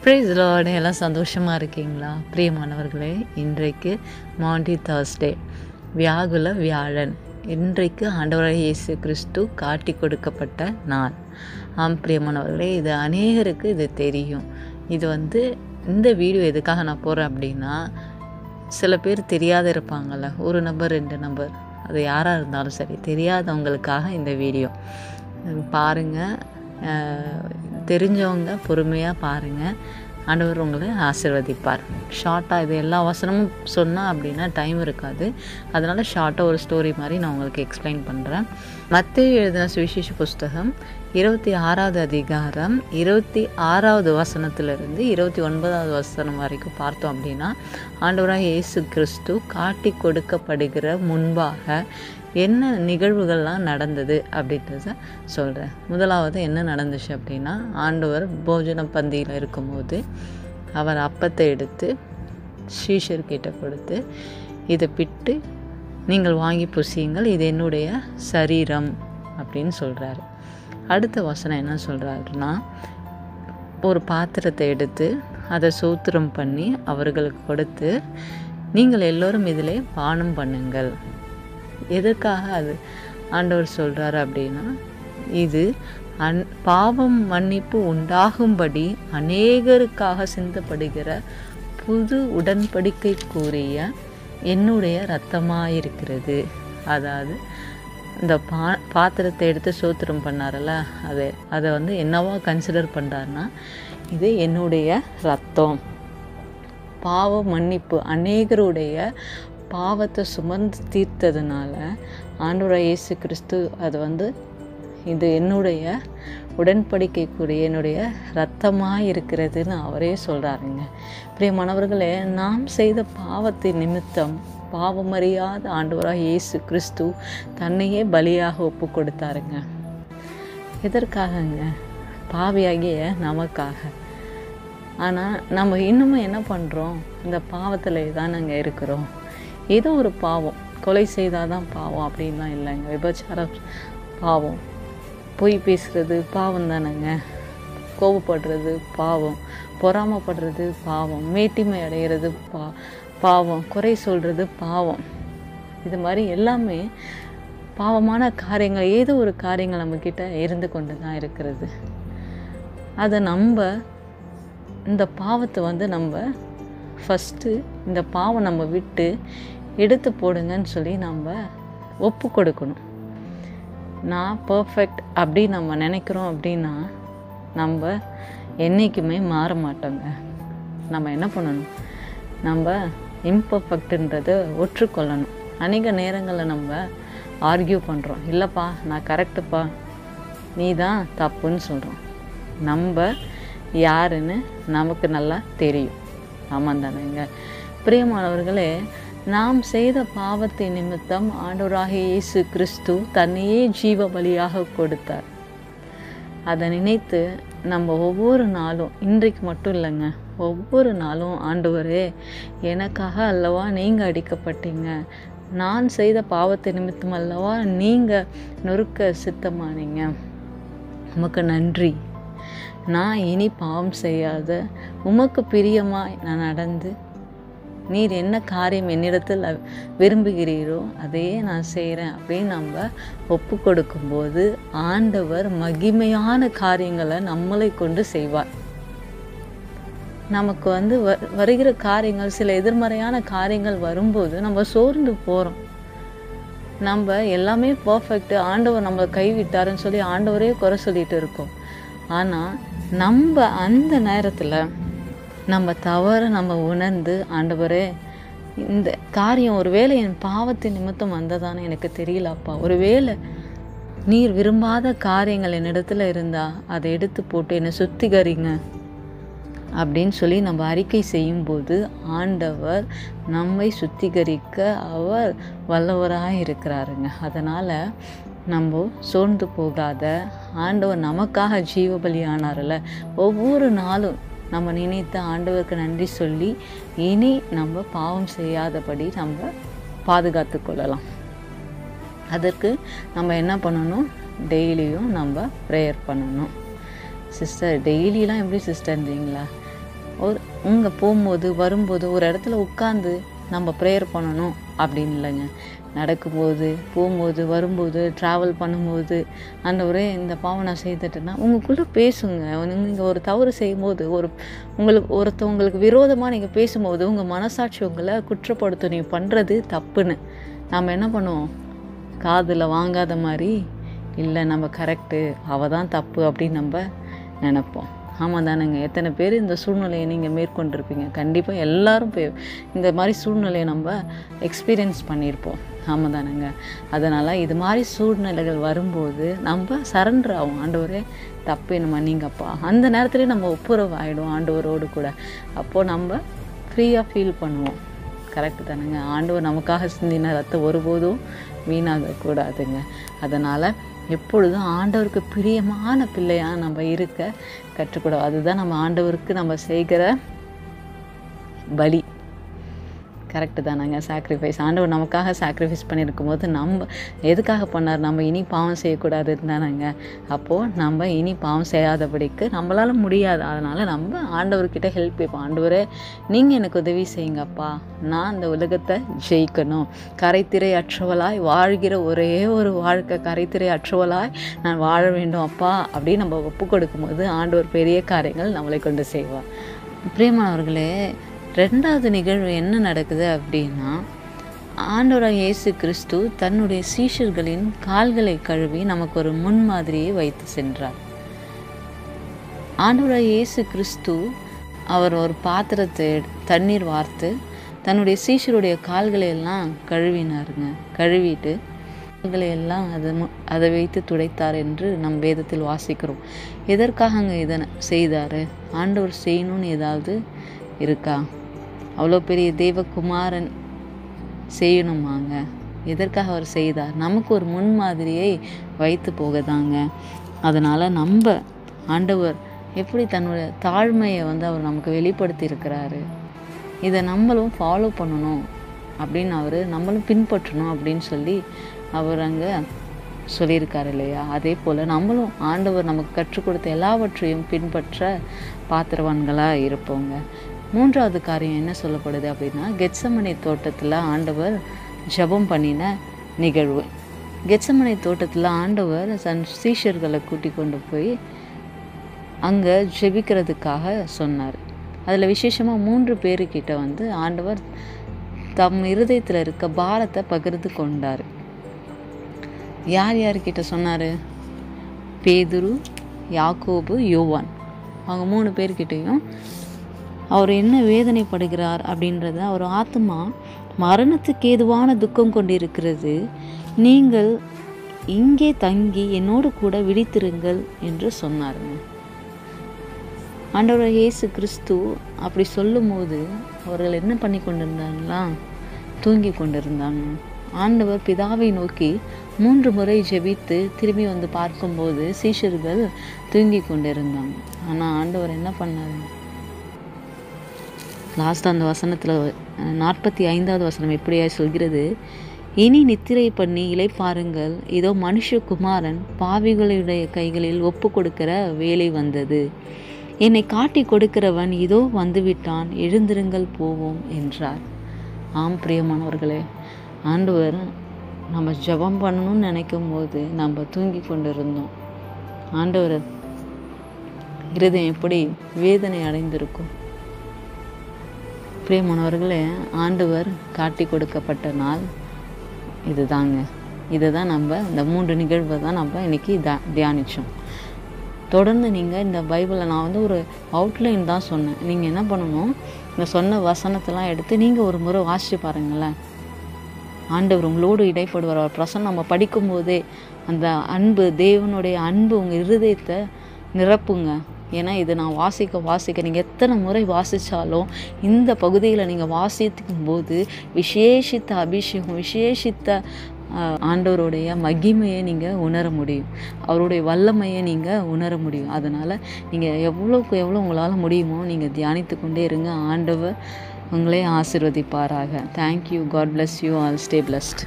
Price Lord. எல்லாம் சந்தோஷமாக இருக்கீங்களா பிரியமானவர்களே? இன்றைக்கு மாண்டி தர்ஸ்டே, வியாகுல வியாழன். இன்றைக்கு ஆண்டவராகிய இயேசு கிறிஸ்து காட்டி கொடுக்கப்பட்ட நாள். பிரியமானவர்களே, இது அநேகருக்கு இது தெரியும். இது இந்த வீடியோ எதுக்காக நான் போகிறேன் அப்படின்னா, சில பேர் தெரியாத இருப்பாங்கள்ல, ஒரு நபர் 2 நபர், அது யாராக இருந்தாலும் சரி, தெரியாதவங்களுக்காக இந்த வீடியோ பாருங்கள். தெரிஞ்சவங்க பொறுமையாக பாருங்கள். ஆண்டவர் உங்களை ஆசீர்வதிப்பார். ஷார்ட்டாக இது எல்லா வசனமும் சொன்னால் அப்படின்னா டைம் இருக்காது. அதனால் ஷார்ட்டாக ஒரு ஸ்டோரி மாதிரி நான் உங்களுக்கு எக்ஸ்பிளைன் பண்ணுறேன். மத்தேயு எழுதின சுவிசேஷ புஸ்தகம் 26வது அதிகாரம் 26வது வசனத்திலிருந்து 29வது வசனம் வரைக்கும் பார்த்தோம் அப்படின்னா, ஆண்டவராக இயேசு கிறிஸ்து காட்டி கொடுக்கப்படுகிற முன்பாக என்ன நிகழ்வுகள்லாம் நடந்தது அப்படின்றத சொல்கிறேன். முதலாவது என்ன நடந்துச்சு அப்படின்னா, ஆண்டவர் போஜன பந்தியில் இருக்கும்போது அவர் அப்பத்தை எடுத்து சீஷர்கிட்ட கொடுத்து, இதை பிட்டு நீங்கள் வாங்கி புசியுங்கள், இது என்னுடைய சரீரம் அப்படின்னு சொல்கிறாரு. அடுத்த வசனம் என்ன சொல்கிறாருன்னா, ஒரு பாத்திரத்தை எடுத்து அதை சோத்திரம் பண்ணி அவர்களுக்கு கொடுத்து, நீங்கள் எல்லோரும் இதிலே பானம் பண்ணுங்கள். எதற்காக அது ஆண்டவர் சொல்கிறார் அப்படின்னா, இது பாவம் மன்னிப்பு உண்டாகும்படி அநேகருக்காக சிந்தப்படுகிற புது உடன்படிக்கைக்குரிய என்னுடைய இரத்தமாயிருக்கிறது. அதாவது இந்த பாத்திரத்தை எடுத்து சோத்திரம் பண்ணாரல்ல, அதை என்னவா கன்சிடர் பண்ணுறாருன்னா, இது என்னுடைய இரத்தம். பாவ மன்னிப்பு, அநேகருடைய பாவத்தை சுமந்து தீர்த்ததுனால ஆண்டவராகிய இயேசு கிறிஸ்து அது இது என்னுடைய உடன்படிக்கைக்குரிய என்னுடைய இரத்தமாக இருக்கிறதுன்னு அவரே சொல்கிறாருங்க. பிரியமானவர்களே, நாம் செய்த பாவத்தின் நிமித்தம் பாவமறியாத ஆண்டவராகிய இயேசு கிறிஸ்து தன்னையே பலியாக ஒப்பு கொடுத்தாருங்க. எதற்காகங்க? பாவியாகிய நமக்காக. ஆனால் நம்ம இன்னமும் என்ன பண்ணுறோம்? இந்த பாவத்தில் தான் நாங்கள் இருக்கிறோம். ஏதோ ஒரு பாவம், கொலை செய்தால் தான் பாவம் அப்படின்லாம் இல்லைங்க. விபச்சாரம் பாவம், பொய் பேசுகிறது பாவம் தானேங்க, கோபப்படுறது பாவம், பொறாமப்படுறது பாவம், மேட்டிமை அடைகிறது பாவம், குறை சொல்கிறது பாவம். இது மாதிரி எல்லாமே பாவமான காரியங்கள், ஏதோ ஒரு காரியங்கள் நம்மக்கிட்ட இருந்து கொண்டு தான் இருக்கிறது. அதை இந்த பாவத்தை நம்ம ஃபஸ்ட்டு இந்த பாவம் நம்ம விட்டு எடுத்து போடுங்கன்னு சொல்லி நம்ம ஒப்பு கொடுக்கணும். நான் பர்ஃபெக்ட் அப்படி நம்ம நினைக்கிறோம் அப்படின்னா நம்ம என்றைக்குமே மாற மாட்டோங்க. நம்ம என்ன பண்ணணும்? நம்ம இம்பர்ஃபெக்ட்ன்றதை ஒற்றுக்கொள்ளணும். அநேக நேரங்களில் நம்ம ஆர்கியூ பண்ணுறோம். இல்லைப்பா நான் கரெக்டுப்பா, நீ தான் தப்புன்னு சொல்கிறோம். நம்ம யாருன்னு நமக்கு நல்லா தெரியும். ஆமாம் தானேங்க? பிரியமானவர்களே, நாம் செய்த பாவத்தின் நிமித்தம் ஆண்டவராகிய இயேசு கிறிஸ்து தன்னையே ஜீவ பலியாக கொடுத்தார். அதை நினைத்து நம்ம ஒவ்வொரு நாளும், இன்றைக்கு மட்டும் இல்லைங்க, ஒவ்வொரு நாளும் ஆண்டவரே எனக்காக அல்லவா நீங்கள் அடிக்கப்பட்டீங்க, நான் செய்த பாவத்தின் நிமித்தம் அல்லவா நீங்கள் நொறுக்க சித்தமானீங்க, உமக்கு நன்றி. நான் இனி பாவம் செய்யாத உமக்கு பிரியமாய் நான் நடந்து, நீர் என்ன காரியம் என்னிடத்தில் விரும்புகிறீரோ அதையே நான் செய்கிறேன் அப்படின்னு நம்ம ஒப்பு கொடுக்கும்போது ஆண்டவர் மகிமையான காரியங்களை நம்மளை கொண்டு செய்வார். நமக்கு வருகிற காரியங்கள், சில எதிர்மறையான காரியங்கள் வரும்போது நம்ம சோர்ந்து போகிறோம். நம்ம எல்லாமே பர்ஃபெக்ட், ஆண்டவர் நம்மளை கைவிட்டாருன்னு சொல்லி ஆண்டவரே குறை சொல்லிட்டு இருக்கோம். ஆனால் நம்ம அந்த நேரத்தில் நம்ம தவறு நம்ம உணர்ந்து, ஆண்டவரே இந்த காரியம் ஒருவேளை என் பாவத்தின் நிமித்தம் வந்ததானே எனக்கு தெரியலப்பா, ஒருவேளை நீர் விரும்பாத காரியங்கள் என்னிடத்துல இருந்தால் அதை எடுத்து போட்டு என்னை சுத்திகரிங்க அப்படின்னு சொல்லி நம்ம அறிக்கை செய்யும்போது ஆண்டவர் நம்மை சுத்திகரிக்க அவர் வல்லவராக இருக்கிறாருங்க. அதனால் நம்ம சோர்ந்து போகாத, ஆண்டவர் நமக்காக ஜீவபலி ஆனார்ல, ஒவ்வொரு நாளும் நம்ம நினைத்த ஆண்டவருக்கு நன்றி சொல்லி இனி நம்ம பாவம் செய்யாதபடி நம்ம பாதுகாத்து கொள்ளலாம். அதற்கு நம்ம என்ன பண்ணணும்? டெய்லியும் நம்ம ப்ரேயர் பண்ணணும். சிஸ்டர் டெய்லியெலாம் எப்படி சிஸ்டர்ன்றீங்களா? உங்கள் போகும்போது வரும்போது ஒரு இடத்துல உட்காந்து நம்ம ப்ரேயர் பண்ணணும் அப்படின்னு இல்லைங்க. நடக்கும்போது, போகும்போது, வரும்போது, ட்ராவல் பண்ணும்போது, ஆண்டவரே இந்த பாவம் நான் செய்துட்டேன்னா உங்களுக்குள்ளே பேசுங்க. நீங்கள் ஒரு தவறு செய்யும்போது ஒருத்தவங்களுக்கு விரோதமாக நீங்கள் பேசும்போது உங்கள் மனசாட்சி உங்களை குற்றப்படுத்தும், நீங்கள் பண்ணுறது தப்புன்னு. நாம் என்ன பண்ணுவோம்? காதில் வாங்காத மாதிரி, இல்லை நம்ம கரெக்டு, அவள் தான் தப்பு அப்படின்னு நம்ம நினைப்போம். ஆமாம் தானேங்க. எத்தனை பேர் இந்த சூழ்நிலையை நீங்கள் மேற்கொண்டிருப்பீங்க? கண்டிப்பாக எல்லோரும் இந்த மாதிரி சூழ்நிலையை நம்ம எக்ஸ்பீரியன்ஸ் பண்ணியிருப்போம். ஆமாம் தானேங்க. அதனால் இது மாதிரி சூழ்நிலைகள் வரும்போது நம்ம சரண்டர் ஆகும். ஆண்டவரே தப்பு என்ன மன்னிங்கப்பா. அந்த நேரத்துலேயே நம்ம ஒப்புரவு ஆகிடும் ஆண்டவரோடு கூட. அப்போது நம்ம ஃப்ரீயாக ஃபீல் பண்ணுவோம். கரெக்டு தானேங்க. ஆண்டவர் நமக்காக சிந்தின ரத்தம் ஒருபோதும் வீணாகக்கூடாதுங்க. அதனால் எப்பொழுதும் ஆண்டவருக்கு பிரியமான பிள்ளையாக நம்ம இருக்க கற்றுக்கூடாது. அதுதான் நம்ம ஆண்டவருக்கு நம்ம செய்கிற பலி. கரெக்டு தானாங்க. சாக்ரிஃபைஸ். ஆண்டவர் நமக்காக சாக்ரிஃபைஸ் பண்ணியிருக்கும் போது நம்ம எதுக்காக பண்ணார்? நம்ம இனி பாவம் செய்யக்கூடாதுன்னு தானேங்க. அப்போது நம்ம இனி பாவம் செய்யாதபடிக்கு நம்மளால் முடியாது. அதனால் நம்ம ஆண்டவர்கிட்ட ஹெல்ப் கேட்போம். ஆண்டவரே நீங்கள் எனக்கு உதவி செய்யுங்கப்பா, நான் இந்த உலகத்தை ஜெயிக்கணும். கரைத்திரை அற்றவளாய் வாழ்கிற ஒரே ஒரு வாழ்க்கை, கரைத்திரை அற்றவளாய் நான் வாழ வேண்டும் அப்பா அப்படின்னு நம்ம ஒப்பு கொடுக்கும்போது ஆண்டவர் பெரிய காரியங்கள் நம்மளை கொண்டு செய்வார். பிரியமானவர்களே, ரெண்டாவது நிகழ்வு என்ன நடக்குது அப்படின்னா, ஆண்டவராகிய இயேசு கிறிஸ்து தன்னுடைய சீஷர்களின் கால்களை கழுவி நமக்கு ஒரு முன்மாதிரியை வைத்து சென்றார். ஆண்டவராகிய இயேசு கிறிஸ்து அவர் ஒரு பாத்திரத்தை தண்ணீர் வார்த்து தன்னுடைய சீஷருடைய கால்களை எல்லாம் கழுவினாருங்க. கழுவிட்டு கால்களை எல்லாம் அதை வைத்து துடைத்தார் என்று நம் வேதத்தில் வாசிக்கிறோம். எதற்காக இதை செய்தார்? ஆண்டவர் செய்யணும்னு ஏதாவது இருக்கா? அவ்வளோ பெரிய தேவகுமாரன் செய்யணுமாங்க? எதற்காக அவர் செய்தார்? நமக்கு ஒரு முன்மாதிரியை வைத்து போகதாங்க. அதனால் நம்ம ஆண்டவர் எப்படி தன்னுடைய தாழ்மையை அவர் நமக்கு வெளிப்படுத்தி இருக்கிறாரு. இதை நம்மளும் ஃபாலோ பண்ணணும் அப்படின்னு நம்மளும் பின்பற்றணும் அப்படின்னு சொல்லி அவர் அங்கே சொல்லியிருக்காரு இல்லையா? அதே போல் நம்மளும் ஆண்டவர் நமக்கு கற்றுக் கொடுத்த எல்லாவற்றையும் பின்பற்ற பாத்திரவான்களாக இருப்போங்க. மூன்றாவது காரியம் என்ன சொல்லப்படுது அப்படின்னா, கெத்சமனே தோட்டத்தில் ஆண்டவர் ஜெபம் பண்ணின நிகழ்வு. கெத்சமனே தோட்டத்தில் ஆண்டவர் தன் சீஷர்களை கூட்டி கொண்டு போய் அங்கே ஜெபிக்கிறதுக்காக சொன்னார். அதில் விசேஷமாக 3 பேருக்கிட்ட ஆண்டவர் தம் இருதயத்தில் இருக்க பாரத்தை பகிர்ந்து கொண்டார். யார் யார்கிட்ட சொன்னார்? பேதுரு, யாக்கோபு, யோவான். அவங்க 3 பேர்கிட்டையும் அவர் என்ன வேதனைப்படுகிறார் அப்படின்றத, அவர் ஆத்மா மரணத்துக்கு ஏதுவான துக்கம் கொண்டிருக்கிறது, நீங்கள் இங்கே தங்கி என்னோடு கூட விழித்திருங்கள் என்று சொன்னாருங்க. ஆண்டவர் இயேசு கிறிஸ்து அப்படி சொல்லும்போது அவர்கள் என்ன பண்ணி கொண்டிருந்தாங்களா? தூங்கி கொண்டிருந்தாங்க. ஆண்டவர் பிதாவை நோக்கி 3 முறை ஜெபித்து திரும்பி பார்க்கும்போது சீஷர்கள் தூங்கி கொண்டிருந்தாங்க. ஆனால் ஆண்டவர் என்ன பண்ணார்? லாஸ்ட் அந்த வசனத்தில் 45வது வசனம் எப்படியா சொல்கிறது? இனி நித்திரை பண்ணி இளைப்பாருங்கள், இதோ மனுஷகுமாரன் பாவிகளுடைய கைகளில் ஒப்பு கொடுக்கிற வேலை வந்தது, என்னை காட்டி கொடுக்கிறவன் இதோ வந்துவிட்டான், எழுந்திருங்கள் போவோம் என்றார். ஆம் பிரியமானவர்களே, ஆண்டவர் நம்ம ஜெபம் பண்ணணும்னு நினைக்கும் போது நம்ம தூங்கி கொண்டிருந்தோம். ஆண்டவர் இருதயம் எப்படி வேதனை அடைந்திருக்கும். பிரியமானவர்களே, ஆண்டவர் காட்டி கொடுக்கப்பட்ட நாள் இதுதாங்க. இதை தான் நம்ம இந்த 3 நிகழ்வை தான் நம்ம இன்றைக்கி தியானித்தோம். தொடர்ந்து நீங்கள் இந்த பைபிளை நான் ஒரு அவுட்லைன் தான் சொன்னேன். நீங்கள் என்ன பண்ணணும், இந்த சொன்ன வசனத்தெல்லாம் எடுத்து நீங்கள் ஒரு முறை வாசித்து பாருங்களேன். ஆண்டவர் உங்களோடு இடைப்படுவார். அவர் பிரசன்னம் நம்ம படிக்கும்போதே அந்த அன்பு, தேவனுடைய அன்பு உங்கள் இருதயத்தை நிரப்புங்க. ஏன்னா இது நான் வாசிக்க நீங்கள் எத்தனை முறை வாசித்தாலும் இந்த பகுதியில் நீங்கள் வாசிக்கும் போது விசேஷித்த அபிஷேகம், விசேஷித்த ஆண்டவருடைய மகிமையை நீங்கள் உணர முடியும், அவருடைய வல்லமையை நீங்கள் உணர முடியும். அதனால் நீங்கள் எவ்வளோக்கு எவ்வளோ உங்களால் முடியுமோ நீங்கள் தியானித்து கொண்டே இருங்க. ஆண்டவர் உங்களே ஆசீர்வதிப்பாராக. Thank you. God bless you all. Stay blessed.